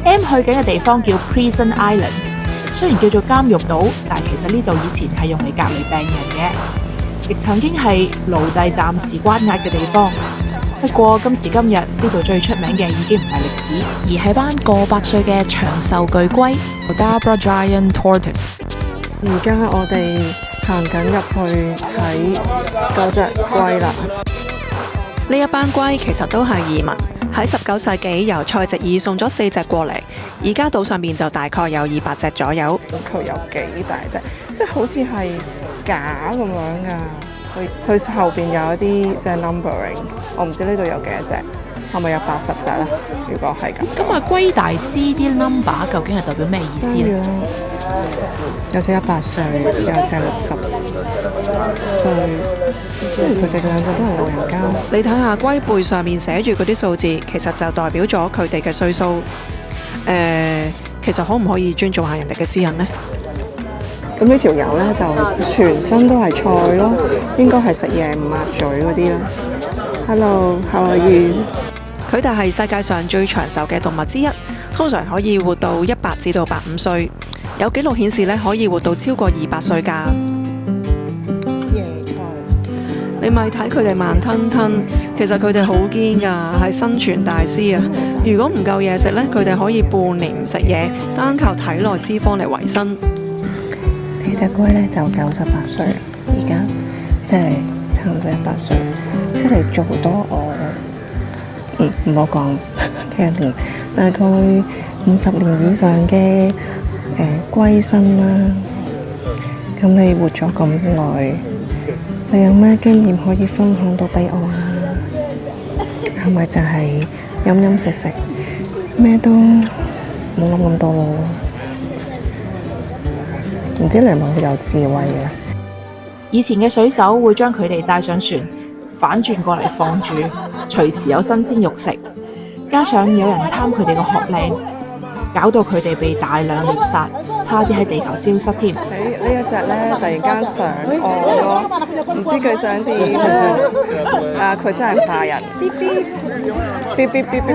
M 去緊嘅地方叫 Prison Island， 雖然叫做監獄島，但其實呢度以前係用嚟隔離病人嘅，亦曾經係奴隸暫時關押嘅地方。不過今時今日呢度最出名嘅已經唔係歷史，而係班過百歲嘅長壽巨龜 Aldabra Giant Tortoise。而家我哋行緊入去睇嗰隻龜啦。呢一班龜其實都係移民，喺19世紀由塞籍爾送咗4隻過嚟，而家島上面就大概有200隻左右。佢有幾大隻？即係好似係架咁樣噶。佢後邊有一啲即係 numbering， 我唔知呢度有幾多隻，係咪有80隻咧？如果係咁，咁啊龜大師啲 number 究竟係代表咩意思呢？有隻100歲，有隻60歲，雖然佢哋兩個都係老人家。你睇下龜背上面寫住嗰啲數字，其實就代表咗佢哋嘅歲數。其實可唔可以尊重下人哋嘅私隱呢？咁呢條友呢，就全身都係菜咯，應該係食嘢唔抹嘴嗰啲啦。Hello，how are you？佢哋係世界上最長壽嘅動物之一，通常可以活到100至到105歲，有紀錄顯示呢可以活到超過200歲㗎。你咪睇佢哋慢吞吞，其實佢哋好堅㗎，係生存大師啊！如果唔夠嘢食呢，佢哋可以半年唔食嘢，單靠體內脂肪嚟維生。呢隻龜呢，就98歲，而家即係差唔多100歲，即係做多我唔好講幾多年，大概50年以上嘅龜身啦。咁你活咗咁耐，你有咩經驗可以分享到俾我啊？係咪就係飲飲食食，咩都冇諗咁多咯？唔知你係咪好有智慧嘅？以前嘅水手會將佢哋帶上船，反轉過嚟放住，隨時有新鮮肉食。加上有人貪佢哋個殼靚，搞到佢哋被大量獵殺，差啲喺地球消失添。呢一隻咧，突然間上岸咯，唔知佢想點啊！佢真係怕人，嗶嗶嗶嗶嗶嗶。